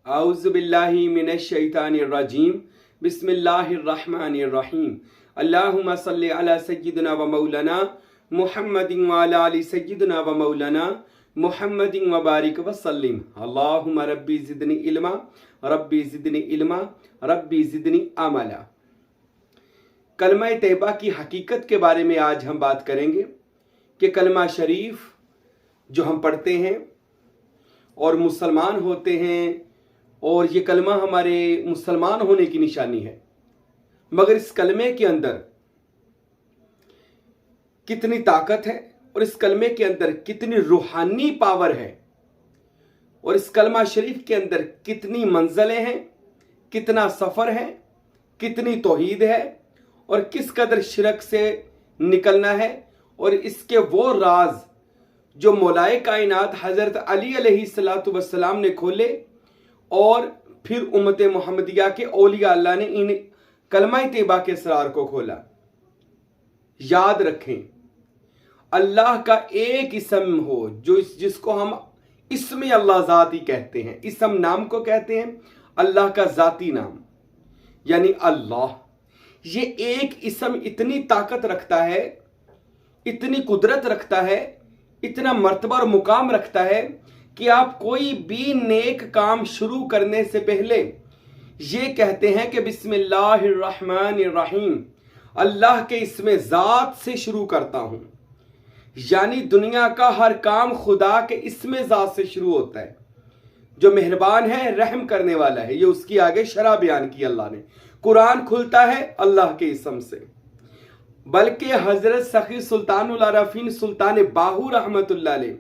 औज़ुबिल्लाहि मिनश्शैतानिर्रजीम बिस्मिल्लाहिर्रहमानिर्रहीम अल्लाहुम्मा सल्लि अला सय्यिदिना व मौलाना मुहम्मदिन व अला आलि सय्यिदिना व मौलाना मुहम्मदिन व बारिक व सल्लिम। अल्लाहुम्मा रब्बी ज़िदनी इल्मा रब्बी ज़िदनी इल्मा रब्बी ज़िदनी अमला। कलमा तैयबा की हकीकत के बारे में आज हम बात करेंगे कि कलमा शरीफ जो हम पढ़ते हैं और मुसलमान होते हैं, और ये कलमा हमारे मुसलमान होने की निशानी है, मगर इस कलमे के अंदर कितनी ताकत है और इस कलमे के अंदर कितनी रूहानी पावर है और इस कलमा शरीफ के अंदर कितनी मंजिलें हैं, कितना सफ़र है, कितनी तौहीद है और किस कदर शिरक से निकलना है, और इसके वो राज जो मौलाए कायनात हज़रत अली अलैहिस्सलातु वस्सलाम ने खोले और फिर उम्मत मोहम्मदिया के औलिया अल्लाह ने इन कलमा तैयबा के असरार को खोला। याद रखें, अल्लाह का एक इसम हो जिसको हम इसमें अल्लाह ज़ात ही कहते हैं, इसम नाम को कहते हैं, अल्लाह का ज़ाती नाम यानी अल्लाह। ये एक इसम इतनी ताकत रखता है, इतनी कुदरत रखता है, इतना मर्तबा और मुकाम रखता है कि आप कोई भी नेक काम शुरू करने से पहले ये कहते हैं कि बिस्मिल्लाहिर्रहमानिर्रहीम, अल्लाह के इसमें ज़ात से शुरू करता हूं। यानी दुनिया का हर काम खुदा के इसमें ज़ात से शुरू होता है, जो मेहरबान है, रहम करने वाला है। ये उसकी आगे शरह बयान की अल्लाह ने। कुरान खुलता है अल्लाह के इसम से, बल्कि हजरत सखी सुल्तानुल आरफीन सुल्तान बाहू रहमतुल्लाह अलैह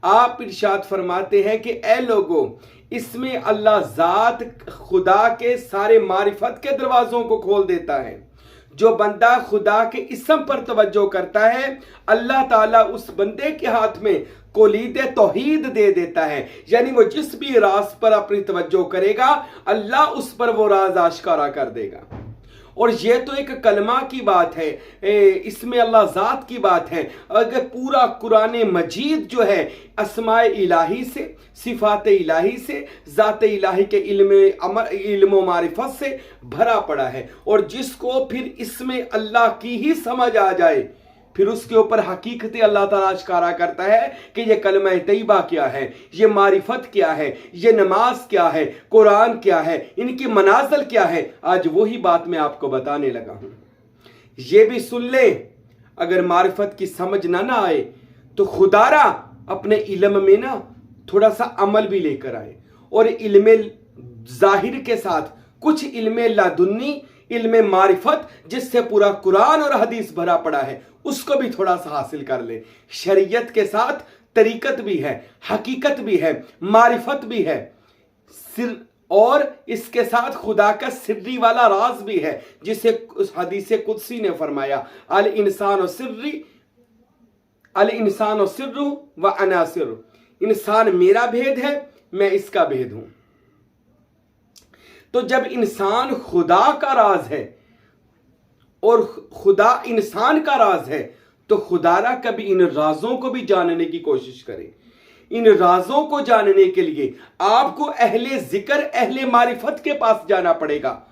आप इरशाद फरमाते हैं कि ए लोगों, इसमें अल्लाह ज़ात खुदा के सारे मारिफत के दरवाज़ों को खोल देता है। जो बंदा खुदा के इसम पर तवज्जो करता है, अल्लाह ताला उस बंदे के हाथ में कोलीद तौहीद दे देता है। यानी वो जिस भी राज पर अपनी तवज्जो करेगा, अल्लाह उस पर वो राज आश्कारा कर देगा। और ये तो एक कलमा की बात है, इसमें अल्लाह ज़ात की बात है। अगर पूरा कुरान मजीद जो है अस्माए इलाही से, सिफात इलाही से, ज़ात इलाही के इल्म मारिफत से भरा पड़ा है, और जिसको फिर इसमें अल्लाह की ही समझ आ जाए, फिर उसके ऊपर हकीकत अल्लाह ताला इश्कारा करता है कि ये कलमा तैयबा क्या है, ये मारिफत क्या है, ये नमाज क्या है, कुरान क्या है, इनकी मनाज़िल क्या है। आज वही बात मैं आपको बताने लगा हूँ। ये भी सुन ले, अगर मारिफत की समझ ना आए तो खुदारा अपने इल्म में ना थोड़ा सा अमल भी लेकर आए, और इल्म ज़ाहिर के साथ कुछ इल्म लादुन्नी, इल्म मारिफत जिससे पूरा कुरान और हदीस भरा पड़ा है, उसको भी थोड़ा सा हासिल कर ले। शरीयत के साथ तरीकत भी है, हकीकत भी है, मारिफत भी है, सिर, और इसके साथ खुदा का सिर्री वाला राज भी है, जिसे उस हदीस कुदसी ने फरमाया, अल इंसान सिर्रु व अना सिर्रु, इंसान मेरा भेद है, मैं इसका भेद हूं। तो जब इंसान खुदा का राज है और खुदा इंसान का राज है, तो खुदारा कभी इन राजों को भी जानने की कोशिश करे। इन राजों को जानने के लिए आपको अहले जिक्र, अहले मारिफत के पास जाना पड़ेगा।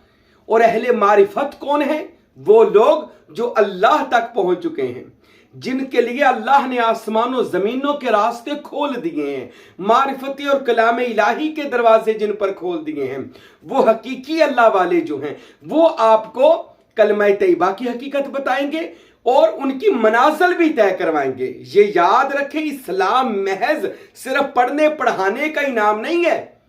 और अहले मारिफत कौन है? वो लोग जो अल्लाह तक पहुंच चुके हैं, जिनके लिए अल्लाह ने आसमानों जमीनों के रास्ते खोल दिए हैं, मारिफती और कलाम इलाही के दरवाजे जिन पर खोल दिए हैं। वो हकीकी अल्लाह वाले जो हैं, वो आपको कलमा तैयबा की हकीकत बताएंगे और उनकी मनाज़िल भी तय करवाएंगे। ये याद रखें, इस्लाम महज सिर्फ पढ़ने पढ़ाने का इनाम नहीं है।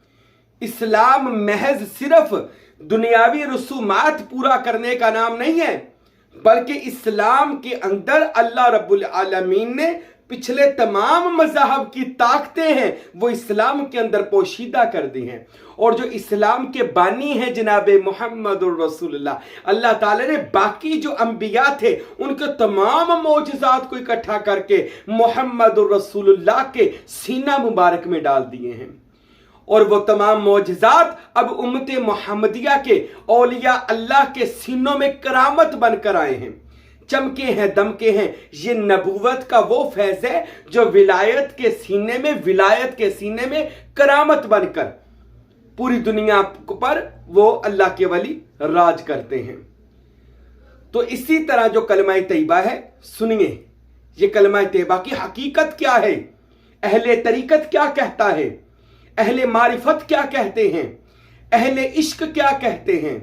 इस्लाम महज सिर्फ दुनियावी रसूमात पूरा करने का नाम नहीं है, बल्कि इस्लाम के अंदर अल्लाह रब्बुल आलमीन ने पिछले तमाम मज़हब की ताकतें हैं, वो इस्लाम के अंदर पोशीदा कर दी हैं। और जो इस्लाम के बानी हैं जनाब मुहम्मदुर रसूलुल्लाह, अल्लाह ताला ने बाकी जो अंबिया थे उनके तमाम मौजज़ात को इकट्ठा करके मुहम्मदुर रसूलुल्लाह के सीना मुबारक में डाल दिए हैं। और वो तमाम मौजज़ात अब उम्मत मुहम्मदिया के औलिया अल्लाह के सीनों में करामत बनकर आए हैं, चमके हैं, दमके हैं। ये नबूवत का वो फैज़ है जो विलायत के सीने में करामत बनकर पूरी दुनिया पर वो अल्लाह के वली राज करते हैं। तो इसी तरह जो कलमा तैयबा है, सुनिए ये कलमा तैयबा की हकीकत क्या है, अहले तरीकत क्या कहता है, अहले मारिफत क्या कहते हैं, अहले इश्क क्या कहते हैं,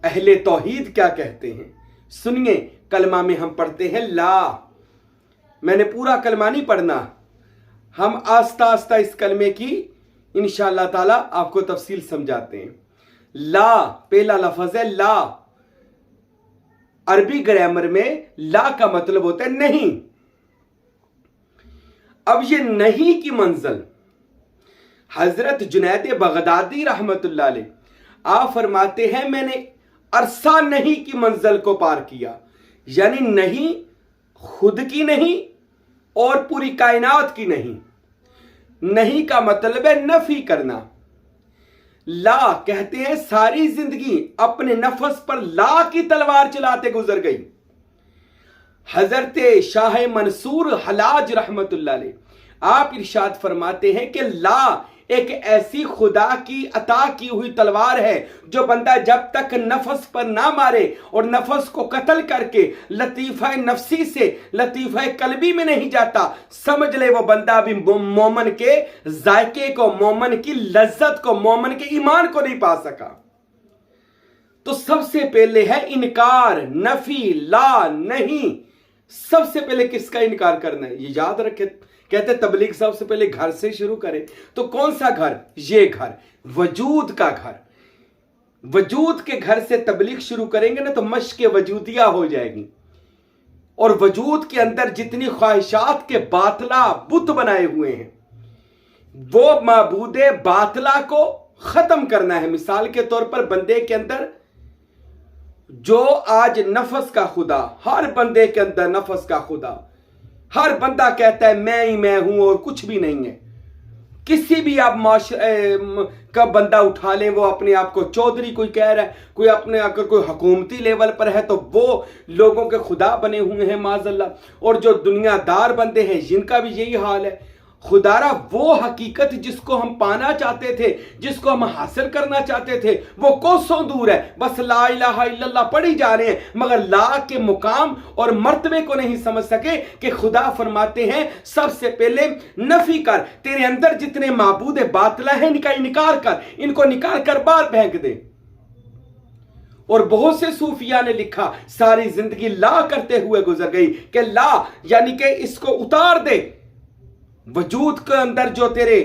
अहले तौहीद क्या कहते हैं। सुनिए, कलमा में हम पढ़ते हैं ला। मैंने पूरा कलमा नहीं पढ़ना, हम आस्ता आस्ता इस कलमे की इंशाअल्लाह ताला आपको तफसील समझाते हैं। ला पहला लफ्ज है ला। अरबी ग्रामर में ला का मतलब होता है नहीं। अब ये नहीं की मंजिल हजरत जुनैद बगदादी रहमतुल्लाह अलैह आप फरमाते हैं मैंने अरसा नहीं की मंजिल को पार किया। यानी नहीं खुद की नहीं और पूरी कायनात की नहीं। नहीं का मतलब है नफी करना। ला कहते हैं सारी जिंदगी अपने नफस पर ला की तलवार चलाते गुजर गई। हजरत शाह मंसूर हलाज रहमतुल्लाह अलैह आप इरशाद फरमाते हैं कि ला एक ऐसी खुदा की अता की हुई तलवार है जो बंदा जब तक नफस पर ना मारे और नफस को कत्ल करके लतीफा नफसी से लतीफा कल्बी में नहीं जाता, समझ ले वो बंदा भी मोमन के जायके को, मोमन की लज्जत को, मोमन के ईमान को नहीं पा सका। तो सबसे पहले है इनकार, नफी, ला नहीं। सबसे पहले किसका इनकार करना है, ये याद रखे। कहते तबलीग सबसे पहले घर से शुरू करें। तो कौन सा घर, ये घर वजूद का घर। वजूद के घर से तबलीग शुरू करेंगे ना तो मश्क वजूदिया हो जाएगी। और वजूद के अंदर जितनी ख्वाहिशात के बातला बुत बनाए हुए हैं वो माबूदे बातला को खत्म करना है। मिसाल के तौर पर बंदे के अंदर जो आज नफस का खुदा, हर बंदे के अंदर नफस का खुदा, हर बंदा कहता है मैं ही मैं हूं और कुछ भी नहीं है। किसी भी आप का बंदा उठा लें, वो अपने आप को चौधरी कोई कह रहा है, कोई अपने अगर कोई हुकूमती लेवल पर है तो वो लोगों के खुदा बने हुए हैं माज़अल्लाह। और जो दुनियादार बंदे हैं जिनका भी यही हाल है। खुदारा वो हकीकत जिसको हम पाना चाहते थे, जिसको हम हासिल करना चाहते थे, वो कोसों दूर है। बस ला इलाहा इल्लल्लाह पढ़ी जा रहे हैं मगर ला के मुकाम और मर्तबे को नहीं समझ सके कि खुदा फरमाते हैं सबसे पहले नफी कर, तेरे अंदर जितने माबूद बातिला है इनका इनकार कर, इनको निकाल कर बाहर फेंक दे। और बहुत से सूफिया ने लिखा सारी जिंदगी ला करते हुए गुजर गई कि ला यानी कि इसको उतार दे। वजूद के अंदर जो तेरे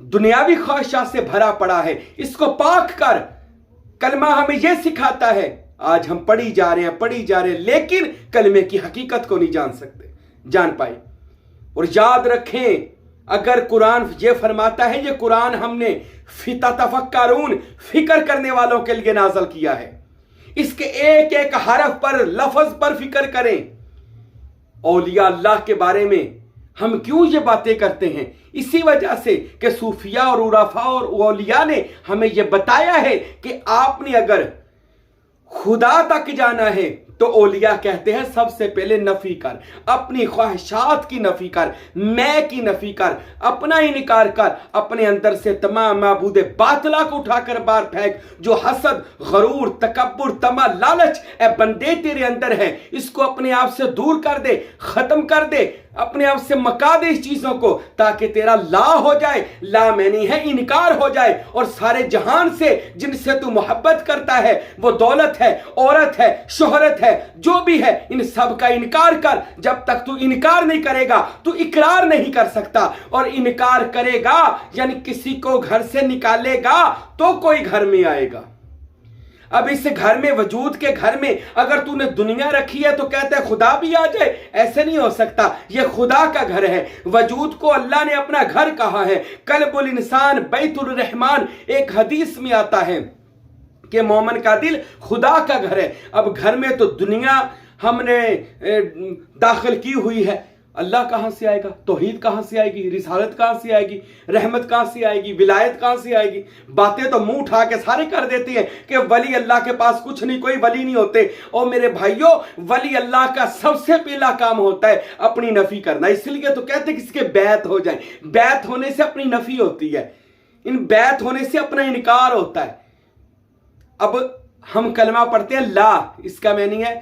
दुनियावी ख्वाहिशात से भरा पड़ा है इसको पाक कर। कलमा हमें यह सिखाता है। आज हम पढ़ी जा रहे हैं लेकिन कलमे की हकीकत को नहीं जान पाए। और याद रखें, अगर कुरान ये फरमाता है, ये कुरान हमने तफक्करून फिक्र करने वालों के लिए नाज़िल किया है। इसके एक एक हरफ पर, लफ्ज पर फिक्र करें। औलिया अल्लाह के बारे में हम क्यों ये बातें करते हैं, इसी वजह से कि सूफिया और उराफा और औलिया ने हमें यह बताया है कि आपने अगर खुदा तक जाना है तो औलिया कहते हैं सबसे पहले नफी कर, अपनी ख्वाहिशात की नफी कर, मैं की नफी कर, अपना इनकार कर, अपने अंदर से तमाम माबूदे बातिला को उठाकर बाहर फेंक। जो हसद, गरूर, तकब्बुर, तमा, लालच ए बंदे तेरे अंदर है, इसको अपने आप से दूर कर दे, खत्म कर दे, अपने आप से मका दे इस चीजों को, ताकि तेरा ला हो जाए, ला में नहीं है इनकार हो जाए। और सारे जहान से जिनसे तू मोहब्बत करता है, वो दौलत है, औरत है, शोहरत है, जो भी है, इन सब का इनकार कर। जब तक तू इनकार नहीं करेगा तू इकरार नहीं कर सकता। और इनकार करेगा यानी किसी को घर से निकालेगा तो कोई घर में आएगा। अब इस घर में, वजूद के घर में अगर तूने दुनिया रखी है तो कहते हैं खुदा भी आ जाए, ऐसे नहीं हो सकता। यह खुदा का घर है। वजूद को अल्लाह ने अपना घर कहा है। कल्बुल इंसान बैतुल रहमान, एक हदीस में आता है कि मोमन का दिल खुदा का घर है। अब घर में तो दुनिया हमने दाखिल की हुई है। अल्लाह कहां से आएगा, तौहीद कहां से आएगी, रिसालत कहां से आएगी, रहमत कहां से आएगी, विलायत कहां से आएगी। बातें तो मुंह उठा के सारे कर देती हैं कि वली अल्लाह के पास कुछ नहीं, कोई वली नहीं होते। और मेरे भाइयों, वली अल्लाह का सबसे पहला काम होता है अपनी नफी करना। इसलिए तो कहते हैं किसके बैत हो जाए, बैत होने से अपनी नफी होती है। इन बैत होने से अपना इनकार होता है। अब हम कलमा पढ़ते हैं ला, इसका मीनिंग है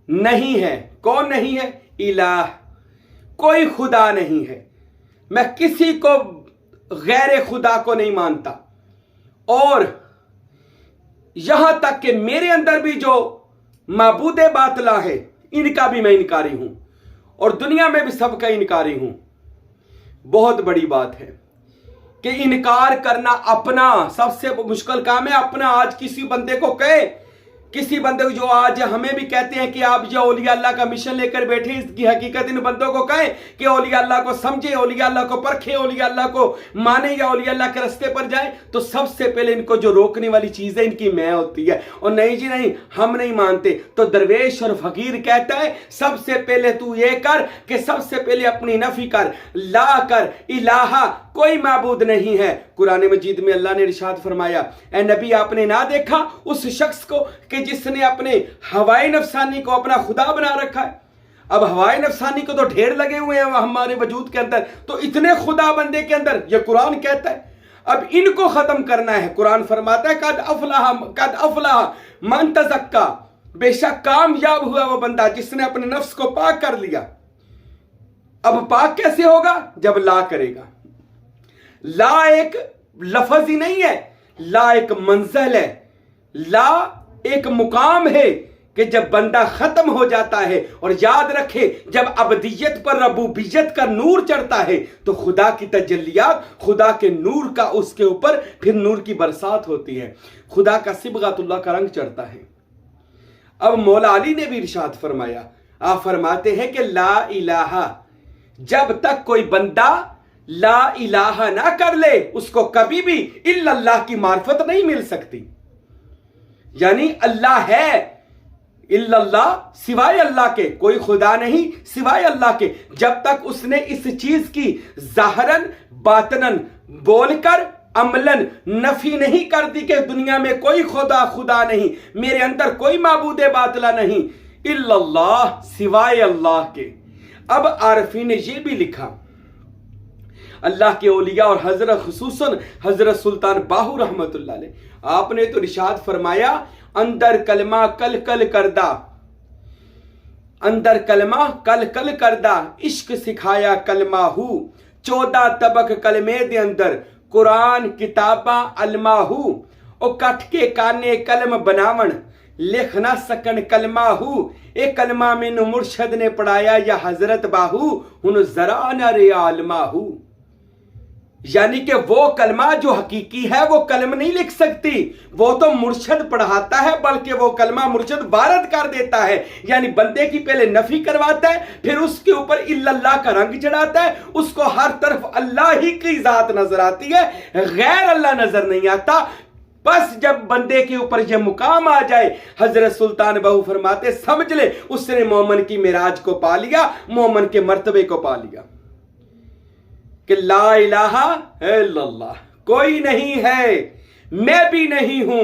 नहीं है। कौन नहीं है? इलाह, कोई खुदा नहीं है। मैं किसी को गैर खुदा को नहीं मानता, और यहां तक कि मेरे अंदर भी जो माबूद बातला है इनका भी मैं इनकारी हूं, और दुनिया में भी सबका इनकारी हूं। बहुत बड़ी बात है कि इनकार करना अपना सबसे मुश्किल काम है। अपना आज किसी बंदे को कहे, किसी बंदे को जो आज हमें भी कहते हैं कि आप जो औलिया अल्लाह का मिशन लेकर बैठे, इसकी हकीकत इन बंदों को कहें कि औलिया अल्लाह को समझे, औलिया अल्लाह को परखे, औलिया अल्लाह को माने या औलिया अल्लाह के रास्ते पर जाए, तो सबसे पहले इनको जो रोकने वाली चीज है इनकी मैं होती है। और नहीं जी नहीं, हम नहीं मानते। तो दरवेश और फकीर कहता है सबसे पहले तू ये कर कि सबसे पहले अपनी नफी कर, ला कर, इलाहा कोई माबूद नहीं है। कुरान मजीद में अल्लाह ने इरशाद फरमाया, ए नबी आपने ना देखा उस शख्स को कि जिसने अपने हवाई नफसानी को अपना खुदा बना रखा है। अब हवाई नफसानी को तो ढेर लगे हुए हैं हमारे वजूद के अंदर, तो इतने खुदा बंदे के अंदर, ये कुरान कहता है। अब इनको खत्म करना है। कुरान फरमाता है कद अफलाह मन तज़क्का, बेशक कामयाब हुआ वो बंदा जिसने अपने नफ्स को पाक कर लिया। अब पाक कैसे होगा? जब ला करेगा। ला एक लफ्ज ही नहीं है, ला एक मंजिल है, ला एक मुकाम है कि जब बंदा खत्म हो जाता है। और याद रखे, जब अबदियत पर रबूबियत का नूर चढ़ता है तो खुदा की तजल्लियात, खुदा के नूर का उसके ऊपर फिर नूर की बरसात होती है, खुदा का सिबगातुल्लाह का रंग चढ़ता है। अब मौला अली ने भी इरशाद फरमाया, आप फरमाते हैं कि ला इलाहा, जब तक कोई बंदा ला इलाहा ना कर ले उसको कभी भी इल्लल्लाह की मार्फत नहीं मिल सकती। यानी अल्लाह है, इल्लल्लाह सिवाय अल्लाह के कोई खुदा नहीं सिवाय अल्लाह के। जब तक उसने इस चीज की जाहरन बातनन बोलकर अमलन नफी नहीं कर दी कि दुनिया में कोई खुदा नहीं, मेरे अंदर कोई माबूदे बातला नहीं इल्लल्लाह सिवाय अल्लाह के। अब आरफी ने यह भी लिखा, अल्लाह के औलिया और हजरत खुसूसन हजरत सुल्तान बाहू रहमतुल्लाह अलैह, आपने तो इरशाद फरमाया अंदर कलमा कल कल करदा, अंदर कलमा कल कल करदा, इश्क सिखाया कलमा हु, 14 तबक कलमे दे अंदर कुरान किताबा अलमा हु, ओ कट के काने कलम बनावन लिख ना सकन कलमा हु, ए कलमा मैनू मुर्शद ने पढ़ाया या हजरत बाहू हुन जरा न रे आलमा हु। यानी कि वो कलमा जो हकीकी है वो कलम नहीं लिख सकती, वो तो मुर्शद पढ़ाता है, बल्कि वो कलमा मुर्शद वारद कर देता है। यानी बंदे की पहले नफी करवाता है, फिर उसके ऊपर इल्लल्लाह का रंग चढ़ाता है, उसको हर तरफ अल्लाह ही की जात नजर आती है, गैर अल्लाह नजर नहीं आता। बस जब बंदे के ऊपर यह मुकाम आ जाए, हजरत सुल्तान बाहू फरमाते समझ ले उसने मोमन की मिराज को पा लिया, मोमन के मर्तबे को पा लिया कि ला इलाहा इल्लल्लाह, कोई नहीं है, मैं भी नहीं हूं,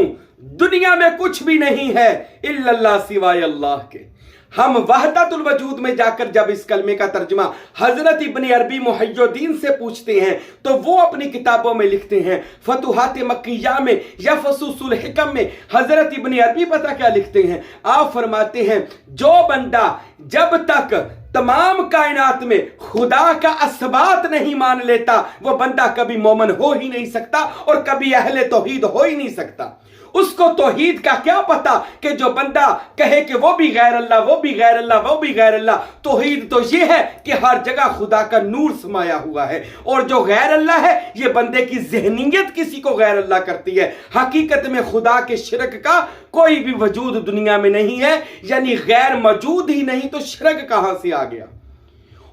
दुनिया में कुछ भी नहीं है इल्लल्लाह सिवाय अल्लाह के। हम वहदतुल वजूद में जाकर जब इस कलमे का तर्जुमा हजरत इब्न अरबी मुहय्यिद्दीन से पूछते हैं तो वो अपनी किताबों में लिखते हैं, फतुहात मक्किया में या फसूसुल हिकम में हजरत इब्न अरबी पता क्या लिखते हैं, आप फरमाते हैं जो बंदा जब तक तमाम कायनात में खुदा का असबात नहीं मान लेता वो बंदा कभी मोमन हो ही नहीं सकता और कभी अहले तौहीद हो ही नहीं सकता। उसको तौहीद का क्या पता कि जो बंदा कहे कि वो भी गैर अल्लाह, वो भी गैर अल्लाह, वो भी गैर अल्लाह। तौहीद तो ये है कि हर जगह खुदा का नूर समाया हुआ है, और जो गैर अल्लाह है ये बंदे की ज़हनियत किसी को गैर अल्लाह करती है। हकीकत में खुदा के शिरक का कोई भी वजूद दुनिया में नहीं है, यानी गैर मौजूद ही नहीं तो शिरक कहां से आ गया।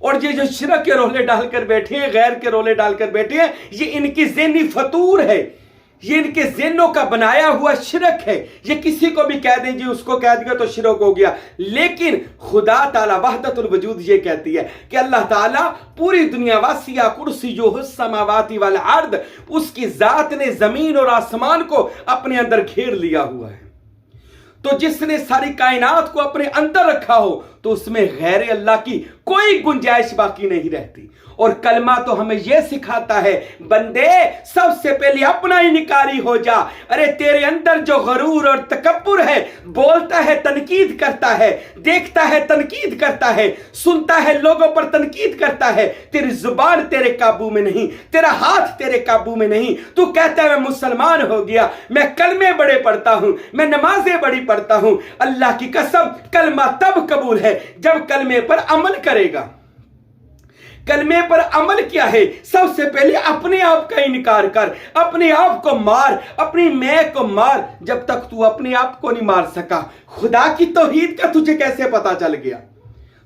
और ये जो शिरक के रोले डालकर बैठे हैं, गैर के रोले डालकर बैठे हैं, ये इनकी ज़हनी फतूर है, ये इनके ज़हनों का बनाया हुआ शिरक है। ये किसी को भी कह दें जी उसको कह दिया तो शिरक हो गया, लेकिन खुदा ताला वहदतुल वजूद ये कहती है कि अल्लाह ताला पूरी दुनिया वासिया कुर्सियुहु समावाति वल अर्द, उसकी जात ने जमीन और आसमान को अपने अंदर घेर लिया हुआ है। तो जिसने सारी कायनात को अपने अंदर रखा हो تو उसमें गैर अल्लाह की कोई गुंजाइश बाकी नहीं रहती। और कलमा तो हमें यह सिखाता है, बंदे सबसे पहले अपना इनकारी हो जा। अरे तेरे अंदर जो गरूर और तकब्बुर है, बोलता है तनकीद करता है, देखता है तनकीद करता है, सुनता है लोगों पर तनकीद करता है, तेरी जुबान तेरे काबू में नहीं, तेरा हाथ तेरे काबू में नहीं। तू कहता है मैं मुसलमान हो गया, मैं कलमे बड़े पढ़ता हूं, मैं नमाजें बड़ी पढ़ता हूं। अल्लाह की कसम, कलमा तब कबूल है जब कलमे पर अमल करेगा। कलमे पर अमल क्या है? सबसे पहले अपने आप का इनकार कर, अपने आप को मार, अपनी मैं को मार। जब तक तू अपने आप को नहीं मार सका, खुदा की तौहीद का तुझे कैसे पता चल गया?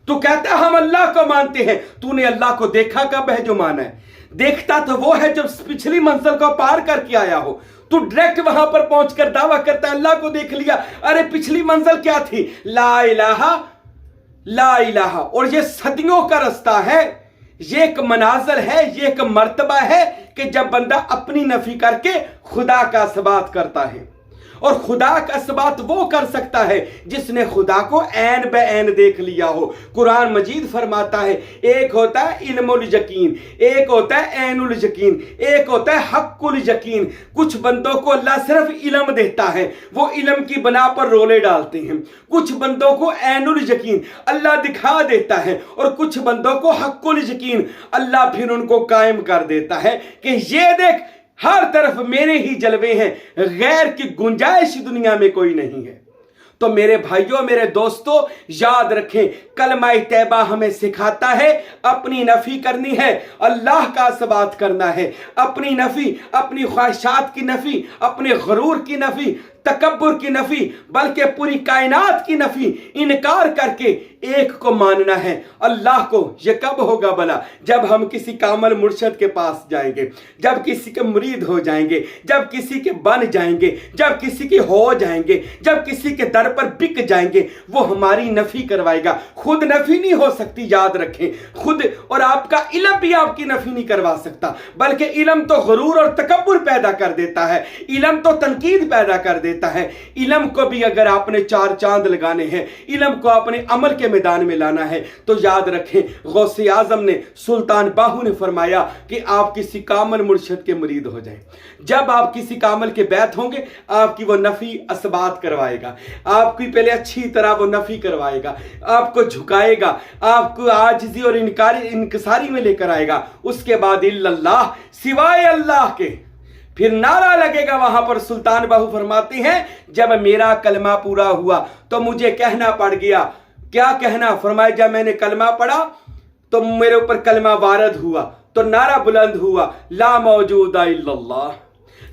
तू कहता है हम अल्लाह को मानते हैं, तूने अल्लाह को देखा कब है जो माना है? देखता तो वो है जब पिछली मंजिल को पार करके आया हो। तू डायरेक्ट वहां पर पहुंचकर दावा करता है अल्लाह को देख लिया। अरे पिछली मंजिल क्या थी? ला इलाहा ला इलाहा। और ये सदियों का रास्ता है, ये एक मनाज़िल है, ये एक मर्तबा है कि जब बंदा अपनी नफी करके खुदा का इस्बात करता है। और खुदा का इस्बात वो कर सकता है जिसने खुदा को ऐन ब ऐन देख लिया हो। कुरान मजीद फरमाता है, एक होता है इल्मुल यकीन, एक होता है ऐनुल यकीन, एक होता है हक्कुल यकीन। कुछ बंदों को अल्लाह सिर्फ इल्म देता है, वो इल्म की बना पर रोले डालते हैं। कुछ बंदों को ऐनुल यकीन अल्लाह दिखा देता है, और कुछ बंदों को हक्कुल यकीन अल्लाह फिर उनको कायम कर देता है कि ये देख हर तरफ मेरे ही जलवे हैं, गैर की गुंजाइश दुनिया में कोई नहीं है। तो मेरे भाइयों, मेरे दोस्तों, याद रखें, कलमा तैबा हमें सिखाता है अपनी नफी करनी है, अल्लाह का इस्बात करना है। अपनी नफी, अपनी ख्वाहिशात की नफी, अपने गरूर की नफी, तकब्बुर की नफी, बल्कि पूरी कायनात की नफी, इनकार करके एक को मानना है, अल्लाह को। ये कब होगा भला? जब हम किसी कामल मुर्शद के पास जाएंगे, जब किसी के मुरीद हो जाएंगे, जब किसी के बन जाएंगे, जब किसी के हो जाएंगे, जब किसी के दर पर बिक जाएंगे, वो हमारी नफी करवाएगा। खुद नफी नहीं हो सकती, याद रखें। खुद और आपका इल्म भी आपकी नफी नहीं करवा सकता, बल्कि इल्म तो गरूर और तकब्बुर पैदा कर देता है, इल्म तो तनकीद पैदा कर देता है। इल्म को भी अगर आपने चार चांद लगाने हैं, इल्म को अपने अमल के मैदान में लाना है, तो याद रखें, गौसे आजम ने, सुल्तान बाहू ने फरमाया कि आप किसी कामल मुर्शिद के मुरीद हो जाएं। जब आप किसी कामल के बैत होंगे, आपकी वो नफी असबात करवाएगा, आपकी पहले अच्छी तरह वो नफी करवाएगा, आपको झुकाएगा, आपको आजिज़ी और इनकसारी में लेकर आएगा। उसके बाद इल्लल्लाह, सिवाय अल्लाह के, फिर नारा लगेगा वहां पर। सुल्तान बाहू फरमाते हैं, जब मेरा कलमा पूरा हुआ तो मुझे कहना पड़ गया। क्या कहना? फरमाया, जब मैंने कलमा पढ़ा तो मेरे ऊपर कलमा वारद हुआ, तो नारा बुलंद हुआ, ला मौजूदा इल्लल्लाह,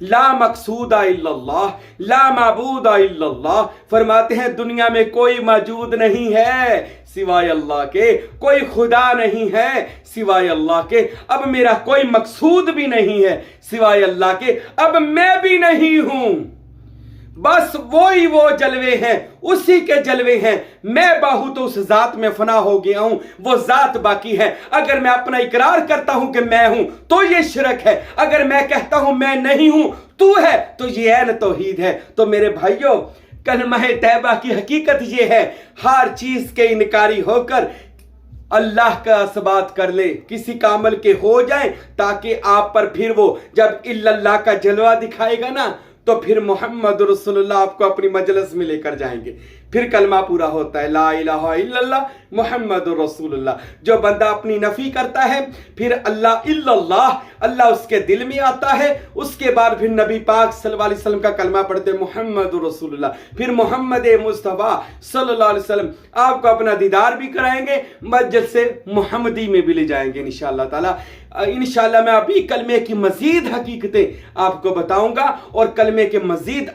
ला मकसूदा इल्लल्लाह, ला माबूदा इल्लल्लाह। फरमाते हैं, दुनिया में कोई मौजूद नहीं है सिवाय अल्लाह के, कोई खुदा नहीं है सिवाय अल्लाह के, अब मेरा कोई मकसूद भी नहीं है सिवाय अल्लाह के, अब मैं भी नहीं हूं, बस वो जलवे हैं, उसी के जलवे हैं। मैं बाहू तो उस जात में फना हो गया हूं, वो जात बाकी है। अगर मैं अपना इकरार करता हूं कि मैं हूं तो ये शिरक है, अगर मैं कहता हूं मैं नहीं हूं, तू है, तो ये ऐन तौहीद है। तो मेरे भाइयों, कलमा तैबा की हकीकत ये है, हर चीज के इनकारी होकर अल्लाह का इस्बात कर ले, किसी कामल के हो जाए, ताकि आप पर फिर वो जब इल्लल्लाह का जलवा दिखाएगा ना, तो फिर मोहम्मद रसूलुल्लाह आपको अपनी मजलिस में लेकर जाएंगे। फिर कलमा पूरा होता है, ला इलाहा इल्लल्लाह मोहम्मद रसूलुल्लाह। जो बंदा अपनी नफी करता है, फिर अल्लाह इल्लल्लाह, अल्लाह उसके दिल में आता है। उसके बाद फिर नबी पाक सल्लल्लाहु अलैहि वसल्लम का कलमा पढ़ते मोहम्मद रसूलुल्लाह, फिर मोहम्मद मुस्तफ़ा सल्लल्लाहु अलैहि वसल्लम आपको अपना दीदार भी कराएंगे, मस्जिद से मोहम्मदी में भी ले जाएंगे इंशाअल्लाह ताला। इंशाअल्लाह मैं अभी कलमे की मजीद हकीकतें आपको बताऊंगा, और कलमे के मजीद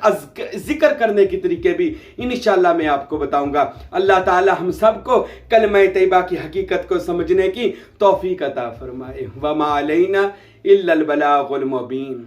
जिक्र करने के तरीके भी इंशाअल्लाह मैं आपको बताऊंगा। अल्लाह ताला हम सबको कलमा तैयबा की हकीकत को समझने की तौफीक अता फरमाए। वमा अलैना इल्लल बलागुल मुबीन।